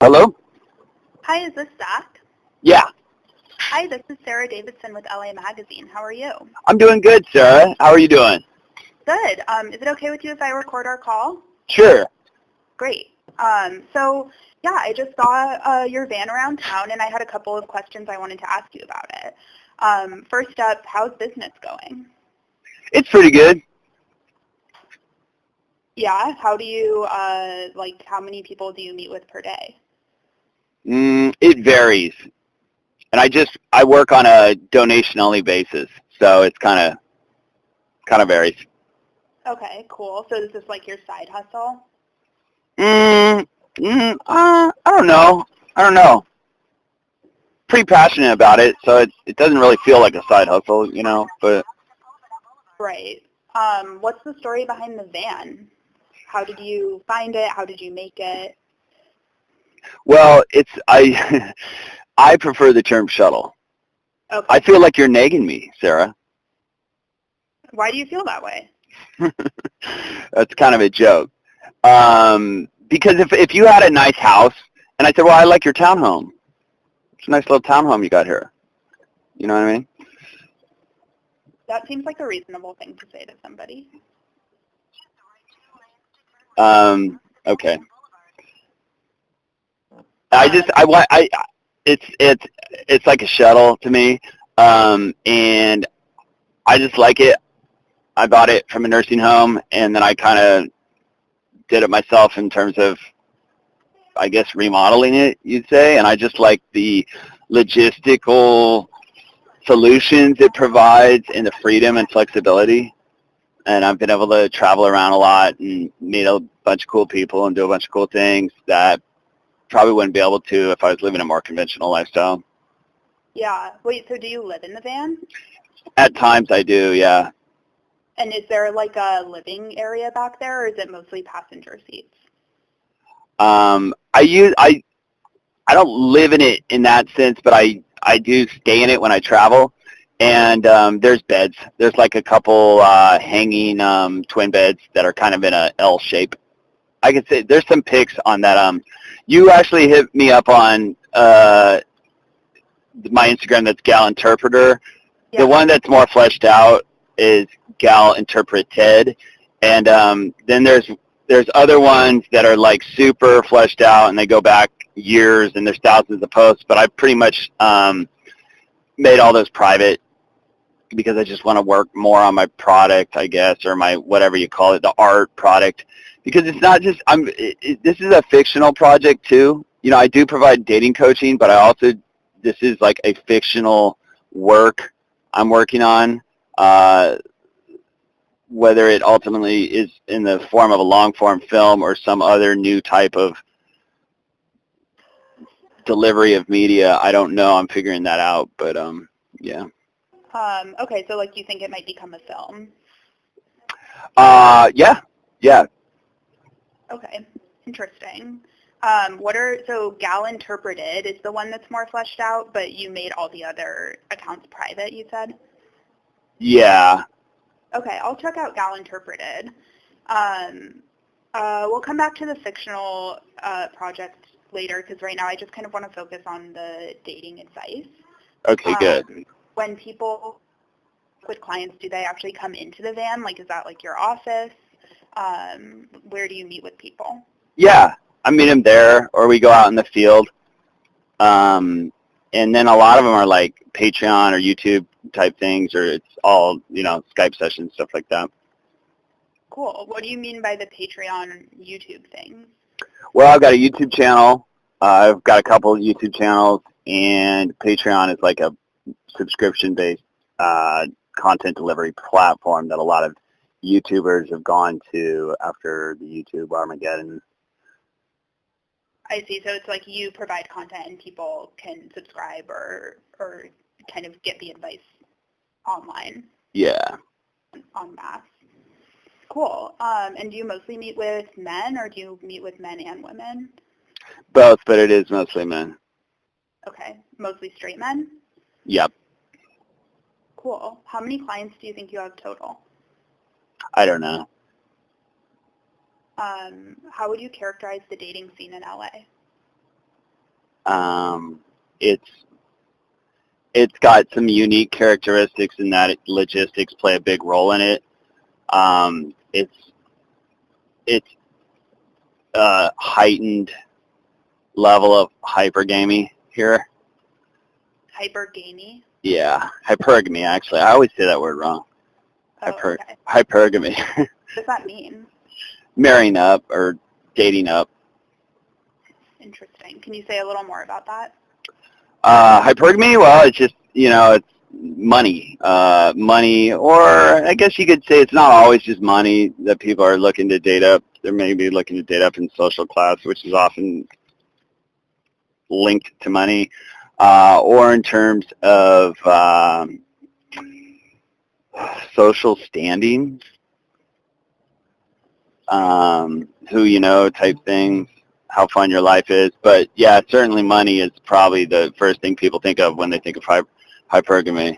Hello? Hi, is this Zach? Yeah, Hi, this is Sarah Davidson with LA Magazine. How are you? I'm doing good, Sarah. How are you doing? Good. Is it okay with you if I record our call? Sure. Great. Yeah, I just saw your van around town, and I had a couple of questions I wanted to ask you about it. First up, how's business going? It's pretty good. Yeah, how do you, how many people do you meet with per day? It varies. And I work on a donation-only basis, so it's kind of varies. Okay, cool. So is this like your side hustle? I don't know. Pretty passionate about it, so it doesn't really feel like a side hustle, but Right. What's the story behind the van? How did you find it? How did you make it? well, I prefer the term shuttle. Okay. I feel like you're nagging me, Sarah. Why do you feel that way? That's kind of a joke. Because if you had a nice house, and I said, well, I like your townhome. It's a nice little townhome you got here. You know what I mean? That seems like a reasonable thing to say to somebody. Okay. It's like a shuttle to me, and I just like it. I bought it from a nursing home, and then I kind of did it myself in terms of, I guess, remodeling it, you'd say, and I just like the logistical solutions it provides and the freedom and flexibility. And I've been able to travel around a lot and meet a bunch of cool people and do a bunch of cool things that probably wouldn't be able to if I was living a more conventional lifestyle. Yeah. Wait, so do you live in the van? At times I do, yeah. And is there like a living area back there, or is it mostly passenger seats? I don't live in it in that sense, but I do stay in it when I travel. And there's beds. There's like a couple hanging twin beds that are kind of in a L shape. I could say there's some pics on that. You actually hit me up on my Instagram. That's Gal Interpreter. Yeah. The one that's more fleshed out is Gal Interpreted, and then there's other ones that are like super fleshed out, and they go back years, and there's thousands of posts. But I pretty much made all those private because I just want to work more on my product, I guess, or my whatever you call it, the art product. Because it's not just this is a fictional project too. I do provide dating coaching, but this is like a fictional work I'm working on. Whether it ultimately is in the form of a long-form film or some other new type of delivery of media, I don't know. I'm figuring that out, but yeah. Okay, so like you think it might become a film? Yeah. Okay, interesting. So Gal Interpreted is the one that's more fleshed out, but you made all the other accounts private, you said? Yeah. Okay, I'll check out Gal Interpreted. We'll come back to the fictional project later because right now I just kind of want to focus on the dating advice. Okay, good. When people with clients, do they actually come into the van? Like, is that like your office? Where do you meet with people? Yeah, I meet them there, or we go out in the field. And then a lot of them are like Patreon or YouTube type things, or it's all, Skype sessions, stuff like that. Cool. What do you mean by the Patreon YouTube things? Well, I've got a YouTube channel. I've got a couple of YouTube channels, and Patreon is like a subscription-based content delivery platform that a lot of YouTubers have gone to after the YouTube Armageddon. I see. So it's like you provide content and people can subscribe or kind of get the advice online. Yeah. En masse. Cool. And do you mostly meet with men, or do you meet with men and women? Both, but it is mostly men. Okay. Mostly straight men? Yep. Cool. How many clients do you think you have total? I don't know. How would you characterize the dating scene in LA? It's got some unique characteristics in that logistics play a big role in it. It's a heightened level of hypergamy here. Hypergamy? Yeah, hypergamy, actually. I always say that word wrong. Okay. Hypergamy. What does that mean? Marrying up or dating up. Interesting. Can you say a little more about that? Hypergamy, well, it's just, it's money. Money, or I guess you could say it's not always just money that people are looking to date up. They're maybe looking to date up in social class, which is often linked to money, or in terms of social standing, who you know type things, how fun your life is. But yeah, certainly money is probably the first thing people think of when they think of hypergamy.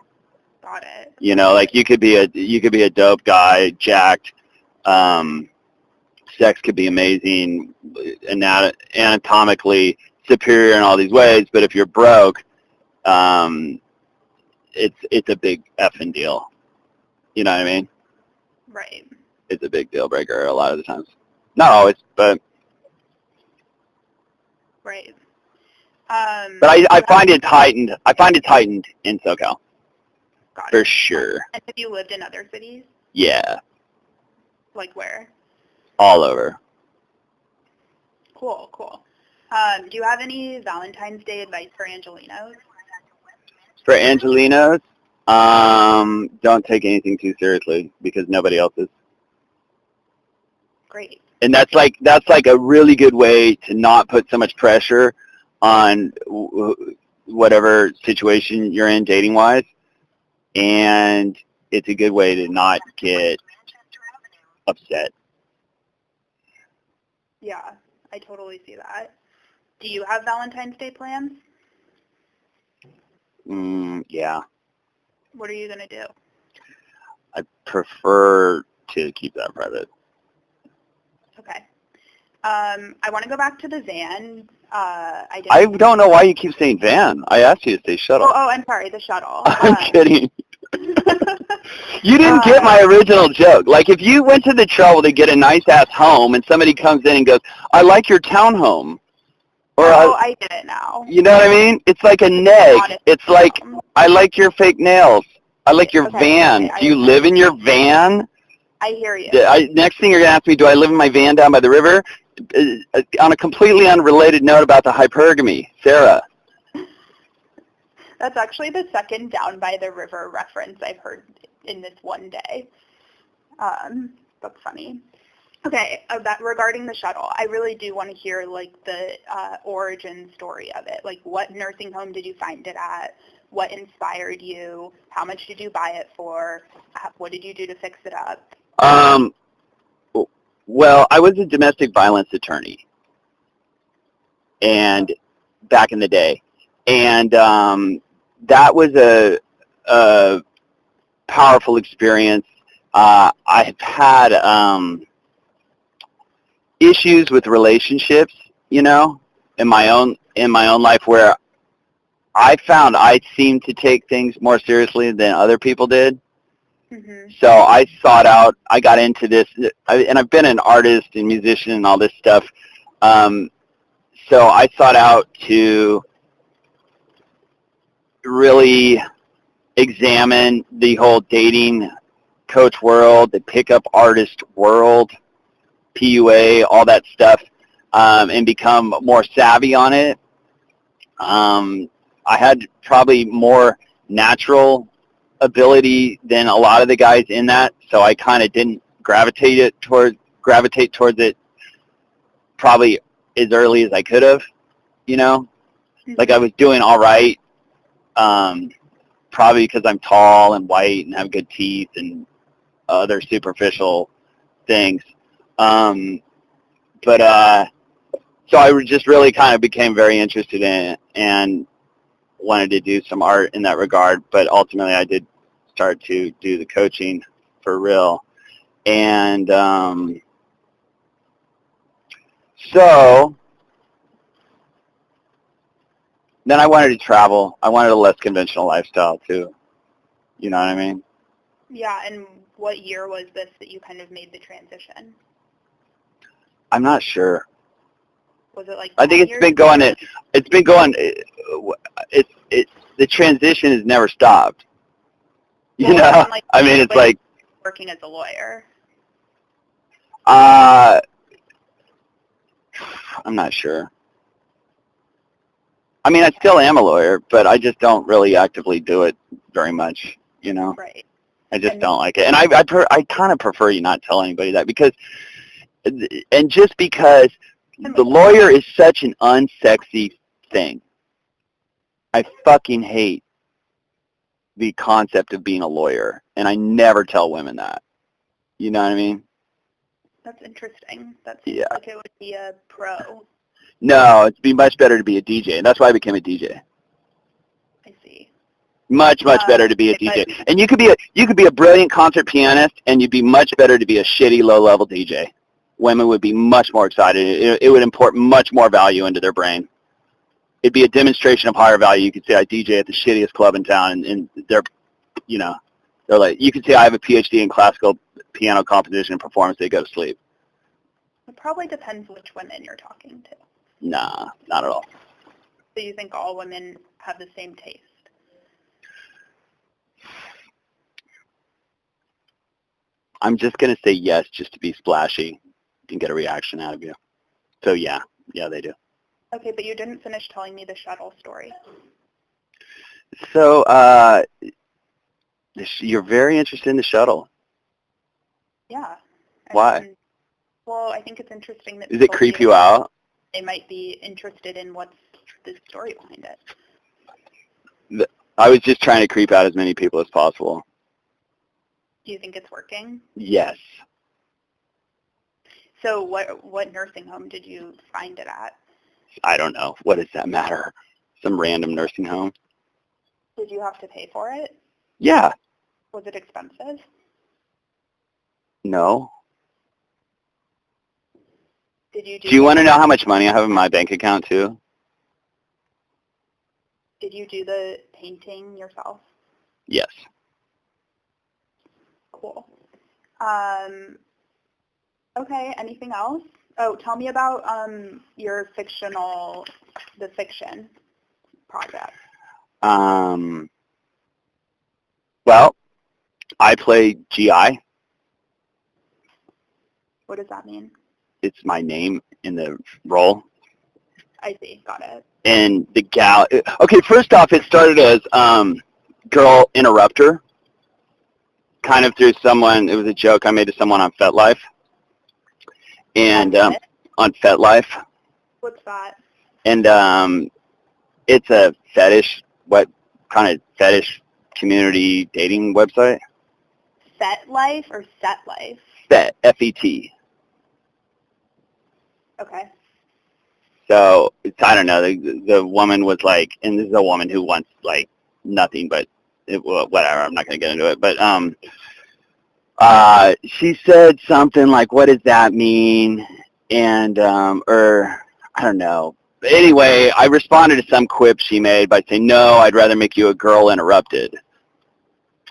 Got it. Like you could be a dope guy, jacked. Sex could be amazing, anatomically superior in all these ways. But if you're broke, it's a big effing deal. You know what I mean? Right. It's a big deal breaker a lot of the times. Not always, but. Right. But I find it heightened. I find it heightened in SoCal. Got For it. sure. And have you lived in other cities? Yeah. Like where? All over. Cool, cool. Do you have any Valentine's Day advice for Angelinos? For Angelinos, don't take anything too seriously because nobody else is. Great. And that's like a really good way to not put so much pressure on whatever situation you're in dating-wise. And it's a good way to not get upset. Yeah, I totally see that. Do you have Valentine's Day plans? Yeah. What are you going to do? I prefer to keep that private. Okay. I want to go back to the van. I don't know why you keep saying van. I asked you to say shuttle. Oh, I'm sorry, the shuttle. I'm kidding. You didn't get my original joke. Like, if you went to the trouble to get a nice-ass home and somebody comes in and goes, I like your townhome. Or I get it now. You know what I mean? It's like a neg. It's like, I like your fake nails. I like your van. Do you live in your van? I hear you. Next thing you're going to ask me, do I live in my van down by the river? On a completely unrelated note about the hypergamy, Sarah. That's actually the second down by the river reference I've heard in this one day. That's funny. Okay, regarding the shuttle, I really do want to hear like the origin story of it. Like, what nursing home did you find it at? What inspired you? How much did you buy it for? What did you do to fix it up? Well, I was a domestic violence attorney, and back in the day, and that was a powerful experience. I've had issues with relationships, in my own life, where I found I seemed to take things more seriously than other people did. Mm-hmm. So I got into this, and I've been an artist and musician and all this stuff. So I sought out to really examine the whole dating coach world, the pickup artist world, PUA, all that stuff, and become more savvy on it. I had probably more natural ability than a lot of the guys in that, so I kind of didn't gravitate towards it probably as early as I could have, Mm-hmm. Like I was doing all right, probably because I'm tall and white and have good teeth and other superficial things. So I just really kind of became very interested in it and wanted to do some art in that regard, but ultimately I did start to do the coaching for real. And so Then I wanted to travel. I wanted a less conventional lifestyle too. You know what I mean? Yeah, and what year was this that you kind of made the transition? I'm not sure. Was it like I think it's been going. It's been going. The transition has never stopped. You know? Like, I mean, it's like working as a lawyer. I'm not sure. I mean, I still am a lawyer, but I just don't really actively do it very much, you know? Right. I just don't like it. And I kind of prefer you not tell anybody that because the lawyer is such an unsexy thing. I fucking hate the concept of being a lawyer, and I never tell women that. You know what I mean? That's interesting. That seems like it would be a pro. No, it'd be much better to be a DJ, and that's why I became a DJ. I see. Much better to be a DJ. And you could be a brilliant concert pianist, and you'd be much better to be a shitty low-level DJ. Women would be much more excited. It would import much more value into their brain. It'd be a demonstration of higher value. You could say I DJ at the shittiest club in town, and they're like, you could say I have a PhD in classical piano composition and performance. They go to sleep. It probably depends which women you're talking to. Nah, not at all. So you think all women have the same taste? I'm just going to say yes just to be splashy and get a reaction out of you. So yeah, they do. Okay, but you didn't finish telling me the shuttle story. So you're very interested in the shuttle. Yeah. Why? Well, I think it's interesting that... Does it creep you out? They might be interested in what's the story behind it. I was just trying to creep out as many people as possible. Do you think it's working? Yes. So what nursing home did you find it at? I don't know. What does that matter? Some random nursing home. Did you have to pay for it? Yeah. Was it expensive? No. Did you do you want to know how much money I have in my bank account too? Did you do the painting yourself? Yes. Cool. Okay, anything else? Oh, tell me about your fiction project. Well, I play GI. What does that mean? It's my name in the role. I see. Got it. And the gal... Okay, first off, it started as Girl Interrupter. Kind of through someone... It was a joke I made to someone on FetLife. And on FetLife. What's that? And it's a fetish... What kind of fetish community dating website? FetLife or SetLife? Fet. F-E-T. Okay. So, I don't know, the woman was like, and this is a woman who wants, like, nothing but, whatever, I'm not going to get into it, but she said something like, what does that mean? And, or, I don't know. But anyway, I responded to some quip she made by saying, no, I'd rather make you a girl interrupted.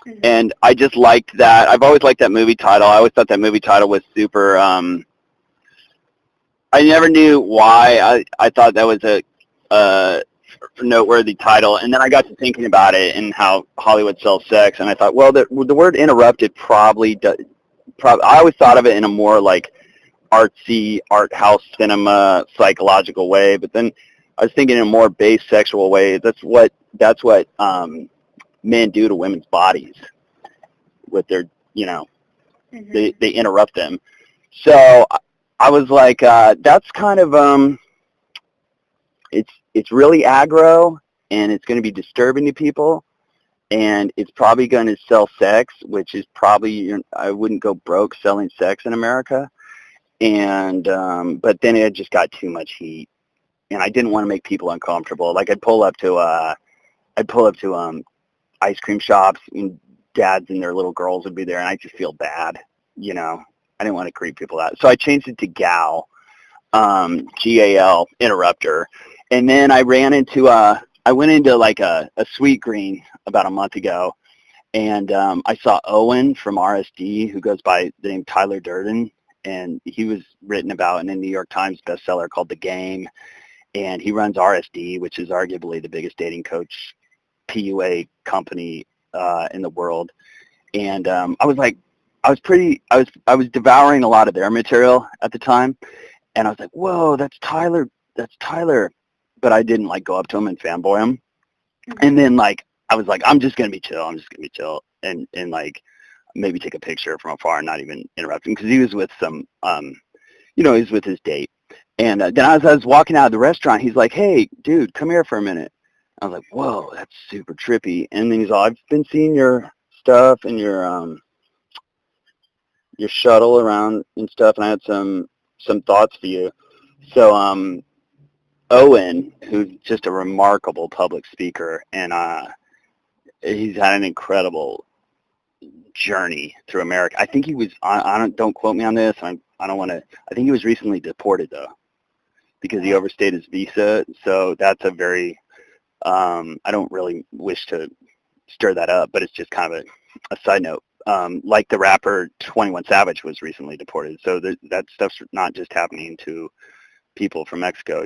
Mm-hmm. And I just liked that. I've always liked that movie title. I always thought that movie title was super, I never knew why. I thought that was a noteworthy title, and then I got to thinking about it and how Hollywood sells sex, and I thought, well, the word interrupted probably I always thought of it in a more like artsy, art house cinema, psychological way, but then I was thinking in a more base sexual way. That's what men do to women's bodies with their, mm-hmm. they interrupt them. So I was like, that's kind of, it's really aggro, and it's going to be disturbing to people, and it's probably going to sell sex, which is probably, I wouldn't go broke selling sex in America, and, but then it just got too much heat, and I didn't want to make people uncomfortable. Like, I'd pull up to ice cream shops, and dads and their little girls would be there, and I just feel bad, I didn't want to creep people out. So I changed it to GAL, G-A-L, interrupter. And then I ran into I went into like a Sweet Green about a month ago, and I saw Owen from RSD, who goes by the name Tyler Durden, and he was written about in a New York Times bestseller called The Game, and he runs RSD, which is arguably the biggest dating coach PUA company in the world. And I was like, I was devouring a lot of their material at the time, and I was like, whoa, that's Tyler, but I didn't like go up to him and fanboy him. And then like I was like, I'm just gonna be chill, and like maybe take a picture from afar and not even interrupt him because he was with some he was with his date. And then as I was walking out of the restaurant, he's like, hey, dude, come here for a minute. I was like, whoa, that's super trippy. And then he's like, I've been seeing your stuff and your shuttle around and stuff, and I had some thoughts for you. So Owen, who's just a remarkable public speaker, and he's had an incredible journey through America. I think he was, don't quote me on this, I don't want to, I think he was recently deported, though, because he overstayed his visa, so that's a very, I don't really wish to stir that up, but it's just kind of a side note. Like the rapper 21 Savage was recently deported, so that stuff's not just happening to people from Mexico,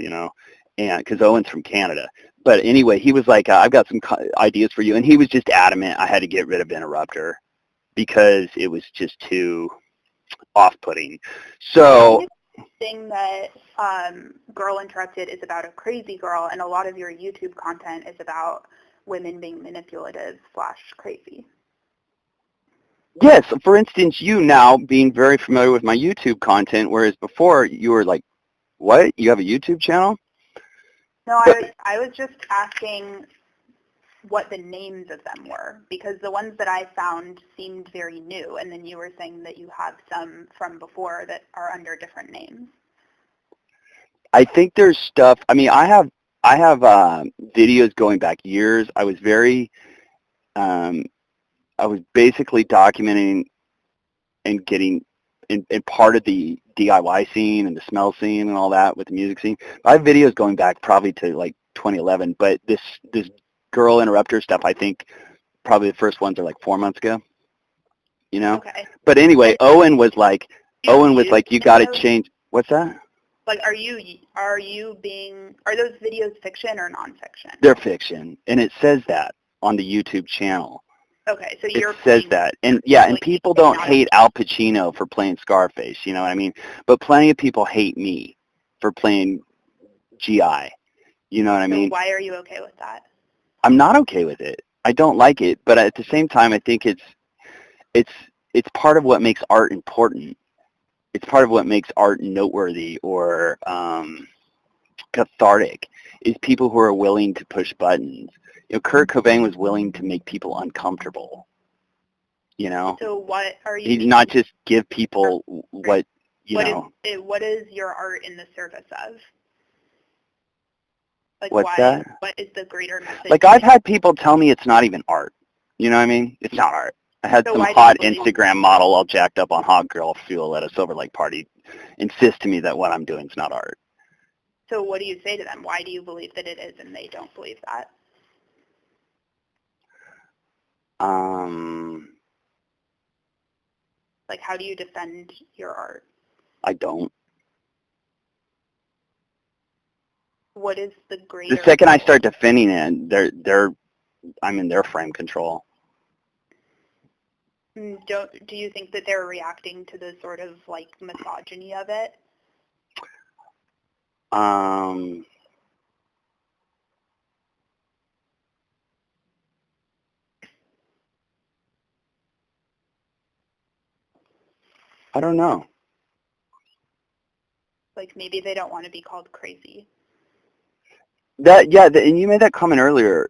and because Owen's from Canada. But anyway, he was like, I've got some ideas for you, and he was just adamant I had to get rid of Interrupter because it was just too off-putting. So the thing that Girl Interrupted is about a crazy girl, and a lot of your YouTube content is about women being manipulative / crazy. Yes, for instance, you now being very familiar with my YouTube content, whereas before you were like, what? You have a YouTube channel? No, I was just asking what the names of them were, because the ones that I found seemed very new, and then you were saying that you have some from before that are under different names. I think there's stuff, I mean, I have videos going back years. I was basically documenting and getting in part of the DIY scene and the smell scene and all that with the music scene. I have videos going back probably to like 2011, but this Girl Interrupter stuff, I think probably the first ones are like 4 months ago, Okay. But anyway, Owen was like, you got to change. What's that? Like, are those videos fiction or nonfiction? They're fiction, and it says that on the YouTube channel. Okay, so it says that, and yeah, and people don't hate Al Pacino for playing Scarface, you know what I mean? But plenty of people hate me for playing GI, you know what I mean? Why are you okay with that? I'm not okay with it. I don't like it, but at the same time, I think it's part of what makes art important. It's part of what makes art noteworthy or cathartic. Is people who are willing to push buttons. Kurt Cobain was willing to make people uncomfortable. So what are you? He not just give people what What is your art in the service of? Like, what's that? What is the greater message? Like, I've had people tell me it's not even art. You know what I mean? It's not art. I had some hot Instagram model all jacked up on hot girl fuel at a Silver Lake party insist to me that what I'm doing is not art. So what do you say to them? Why do you believe that it is and they don't believe that? Like, how do you defend your art? I don't. What is the greater? The second I start defending it, I'm in their frame control. Do you think that they're reacting to the sort of like misogyny of it? I don't know. Like, maybe they don't want to be called crazy. And you made that comment earlier,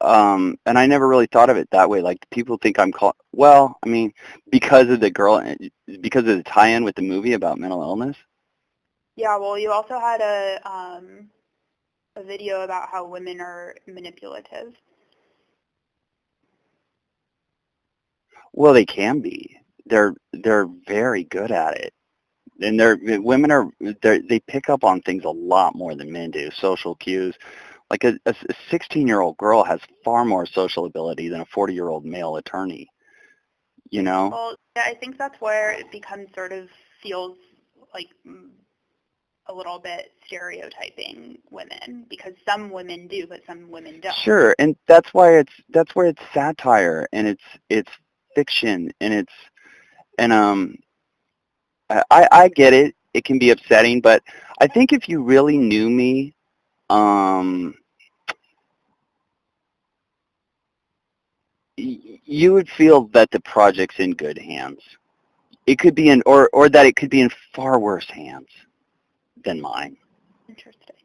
and I never really thought of it that way. Like, people think I'm called, well, I mean, because of the tie-in with the movie about mental illness. Yeah, well, you also had a video about how women are manipulative. Well, they can be. They're very good at it, and women they pick up on things a lot more than men do. Social cues, Like a 16-year-old girl has far more social ability than a 40-year-old male attorney, you know? Well, yeah, I think that's where it becomes feels like a little bit stereotyping women, because some women do, but some women don't. Sure, and that's where it's satire, and it's fiction, and I get it. It can be upsetting, but I think if you really knew me, you would feel that the project's in good hands. It could be or that it could be in far worse hands than mine. Interesting.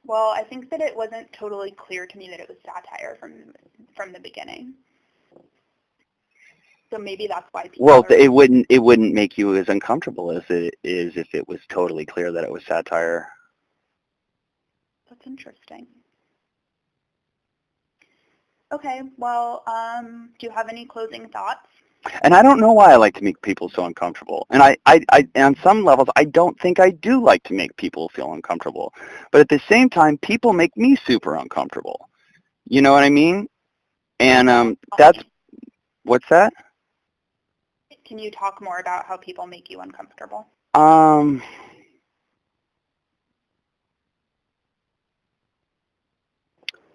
Well, I think that it wasn't totally clear to me that it was satire from the beginning. So maybe that's why people Well, it wouldn't make you as uncomfortable as it is if it was totally clear that it was satire. That's interesting. Okay, well, do you have any closing thoughts? And I don't know why I like to make people so uncomfortable. And I on some levels, I don't think I do like to make people feel uncomfortable. But at the same time, people make me super uncomfortable. You know what I mean? And what's that? Can you talk more about how people make you uncomfortable?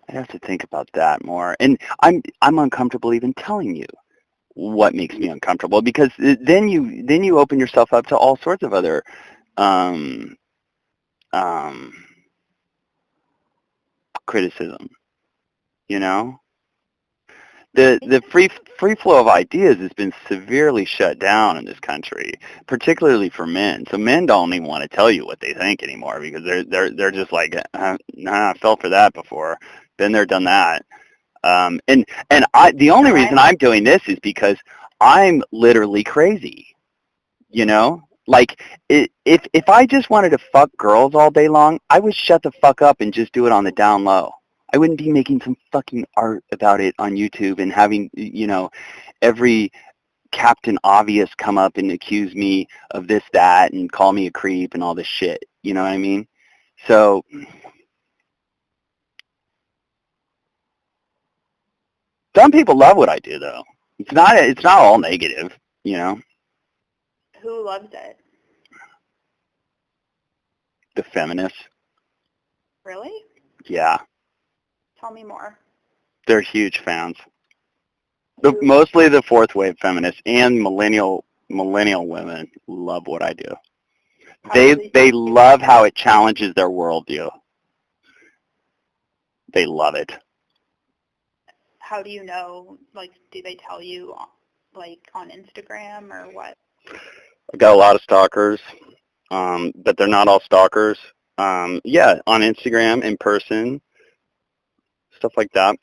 I'd have to think about that more. And I'm uncomfortable even telling you what makes me uncomfortable, because then you open yourself up to all sorts of other um, criticism. You know, the free flow of ideas has been severely shut down in this country, particularly for men. So men don't even want to tell you what they think anymore, because they're just like, nah, I fell for that before. Been there, done that. And the only reason I'm doing this is because I'm literally crazy. You know, like if I just wanted to fuck girls all day long, I would shut the fuck up and just do it on the down low. I wouldn't be making some fucking art about it on YouTube and having, every Captain Obvious come up and accuse me of this, that, and call me a creep and all this shit. You know what I mean? So some people love what I do, though. It's not all negative, you know. Who loves it? The feminists. Really? Yeah. Tell me more. They're huge fans. Mostly the fourth wave feminists and millennial women love what I do. They love how it challenges their worldview. They love it. How do you know? Like, do they tell you, like, on Instagram or what? I've got a lot of stalkers, but they're not all stalkers. Yeah, on Instagram, in person, stuff like that.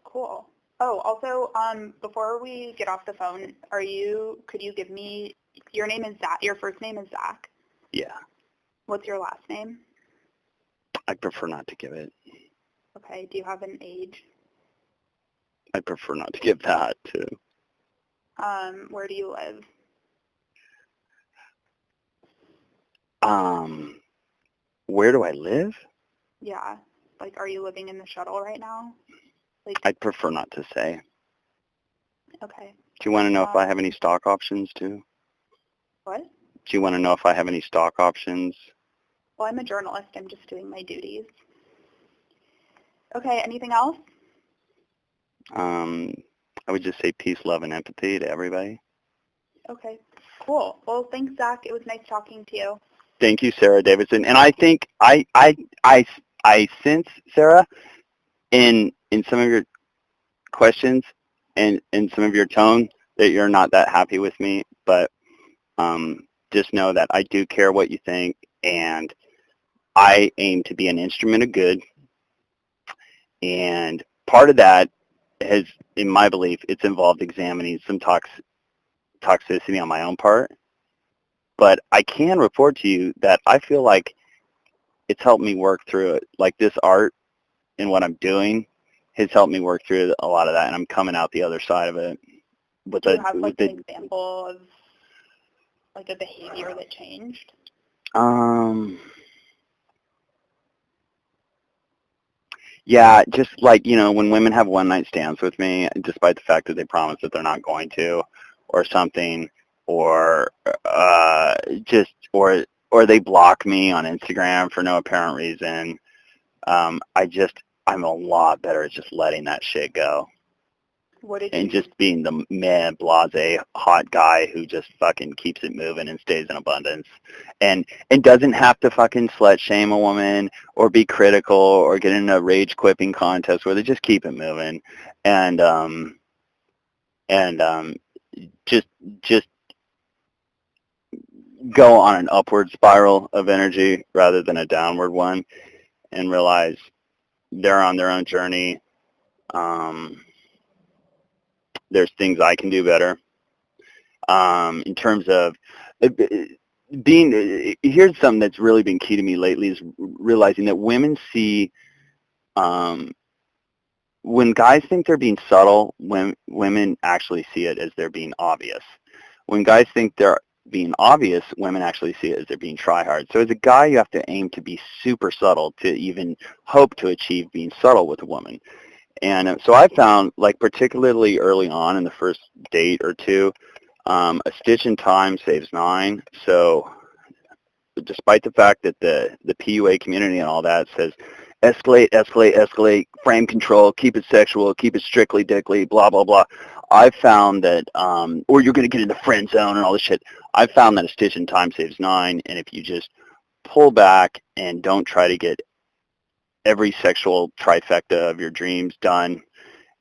Cool. Oh, also, before we get off the phone, could you give me, your name is Zach, your first name is Zach. Yeah. What's your last name? I prefer not to give it. Okay, do you have an age? I prefer not to give that, too. Where do you live? Where do I live? Yeah. Like, are you living in the shuttle right now? Like, I'd prefer not to say. Okay. Do you want to know if I have any stock options, too? What? Do you want to know if I have any stock options? Well, I'm a journalist. I'm just doing my duties. Okay, anything else? I would just say peace, love, and empathy to everybody. Okay, cool. Well, thanks, Zach. It was nice talking to you. Thank you, Sarah Davidson. And I think I sense, Sarah, in some of your questions and in some of your tone, that you're not that happy with me. But just know that I do care what you think, and I aim to be an instrument of good. And part of that has, in my belief, it's involved examining some toxicity on my own part. But I can report to you that I feel like it's helped me work through it. Like this art and what I'm doing has helped me work through a lot of that, and I'm coming out the other side of it. Do you have like an example of like a behavior that changed? Yeah, just like, when women have one night stands with me, despite the fact that they promise that they're not going to, or something, or or they block me on Instagram for no apparent reason. I'm a lot better at just letting that shit go. What did And you just being the meh, blase, hot guy who just fucking keeps it moving and stays in abundance, and doesn't have to fucking slut shame a woman or be critical or get in a rage quipping contest where they just keep it moving, and and just go on an upward spiral of energy rather than a downward one, and realize they're on their own journey. There's things I can do better. In terms of here's something that's really been key to me lately is realizing that women see, when guys think they're being subtle, when women actually see it as they're being obvious. When guys think they're being obvious, women actually see it as they're being try hard. So as a guy, you have to aim to be super subtle to even hope to achieve being subtle with a woman. And so I found, like, particularly early on in the first date or two, a stitch in time saves 9. So despite the fact that the PUA community and all that says escalate, escalate, escalate, frame control, keep it sexual, keep it strictly dickly, blah, blah, blah, I've found that, or you're going to get in the friend zone and all this shit, I've found that a stitch in time saves 9, and if you just pull back and don't try to get every sexual trifecta of your dreams done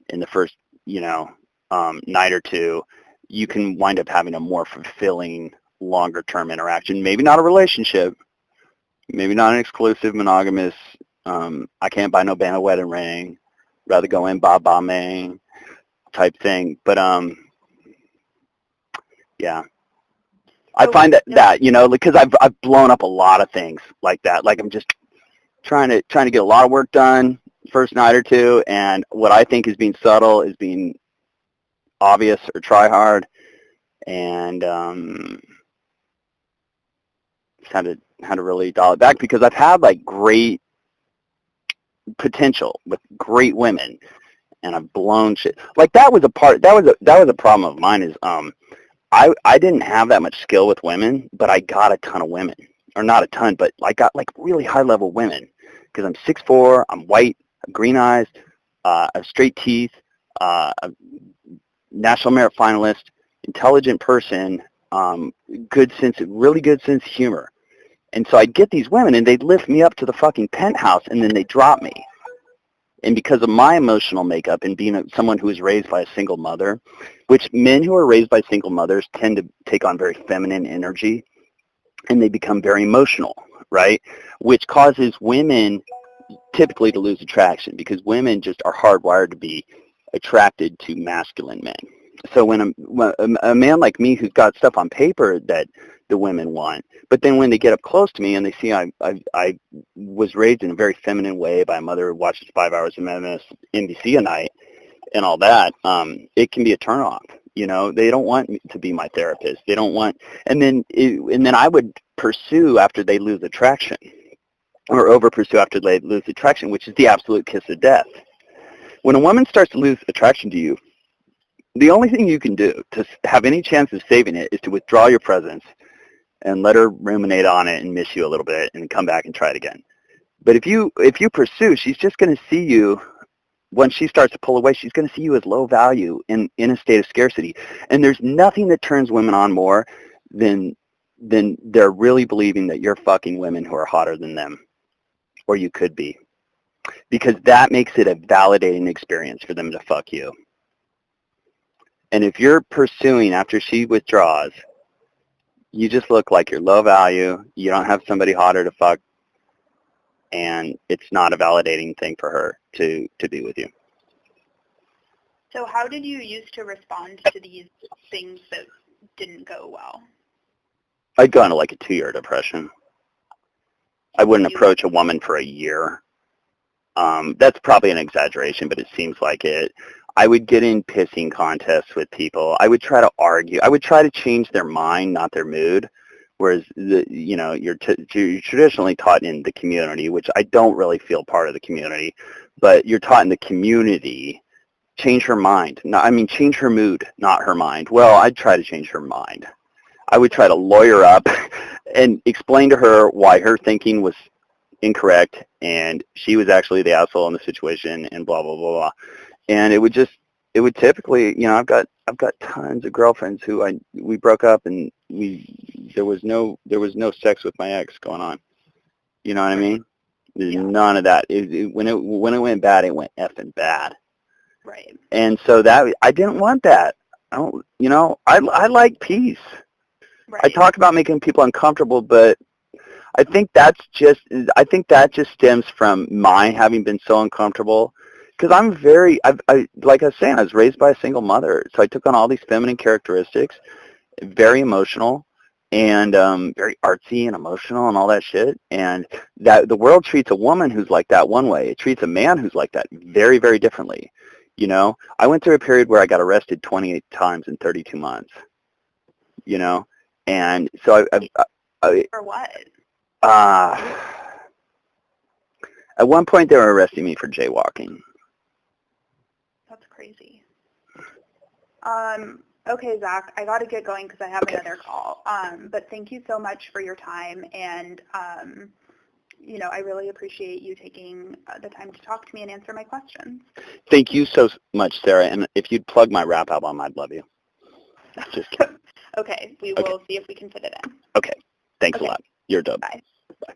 in the first, night or two, you can wind up having a more fulfilling, longer-term interaction. Maybe not a relationship, maybe not an exclusive, monogamous, I can't buy no band a wedding ring, rather go in ba ba mang type thing. But yeah, I find that because I've blown up a lot of things like that. Like I'm just trying to get a lot of work done first night or two, and what I think is being subtle is being obvious or try hard, and had to really dial it back because I've had like great potential with great women, and I've blown shit. Like that was a problem of mine is I didn't have that much skill with women, but I got a ton of women, or not a ton, but I got like really high level women because I'm 6'4", I'm white, I'm green eyes, I have straight teeth, a national merit finalist, intelligent person, really good sense of humor. And so I'd get these women, and they'd lift me up to the fucking penthouse, and then they'd drop me. And because of my emotional makeup and being someone who was raised by a single mother, which men who are raised by single mothers tend to take on very feminine energy, and they become very emotional, right? Which causes women typically to lose attraction because women just are hardwired to be attracted to masculine men. So when a man like me who's got stuff on paper that the women want, but then when they get up close to me and they see I was raised in a very feminine way by a mother who watches 5 hours of NBC a night and all that, it can be a turnoff. They don't want me to be my therapist. They don't want, and then I would pursue after they lose attraction, or over pursue after they lose attraction, which is the absolute kiss of death. When a woman starts to lose attraction to you, the only thing you can do to have any chance of saving it is to withdraw your presence and let her ruminate on it and miss you a little bit and come back and try it again. But if you pursue, she's just going to see you, when she starts to pull away, she's going to see you as low value in a state of scarcity. And there's nothing that turns women on more than they're really believing that you're fucking women who are hotter than them, or you could be. Because that makes it a validating experience for them to fuck you. And if you're pursuing after she withdraws, you just look like you're low value, you don't have somebody hotter to fuck, and it's not a validating thing for her to be with you. So how did you used to respond to these things that didn't go well? I'd go into like a 2-year depression. I wouldn't approach a woman for a year. That's probably an exaggeration, but it seems like it. I would get in pissing contests with people. I would try to argue. I would try to change their mind, not their mood, whereas you're traditionally taught in the community, which I don't really feel part of the community, but you're taught in the community. Change her mind. No, I mean, change her mood, not her mind. Well, I'd try to change her mind. I would try to lawyer up and explain to her why her thinking was incorrect and she was actually the asshole in the situation and blah, blah, blah, blah. And it would typically, I've got tons of girlfriends who we broke up and there was no sex with my ex going on. You know what I mean? Yeah. None of that. When it went bad, it went effing bad. Right. And so that I didn't want that. I like peace. Right. I talk about making people uncomfortable, but I think that just stems from my having been so uncomfortable. Because I'm like I was saying, I was raised by a single mother, so I took on all these feminine characteristics, very emotional, and very artsy and emotional and all that shit. And that the world treats a woman who's like that one way. It treats a man who's like that very, very differently. I went through a period where I got arrested 28 times in 32 months. And so For what? at one point they were arresting me for jaywalking. That's crazy. Okay, Zach, I got to get going because I have another call. But thank you so much for your time, and I really appreciate you taking the time to talk to me and answer my questions. Thank you so much, Sarah. And if you'd plug my rap album, I'd love you. Just kidding. Okay, we will see if we can fit it in. Okay. Thanks a lot. You're dope. Bye. Bye.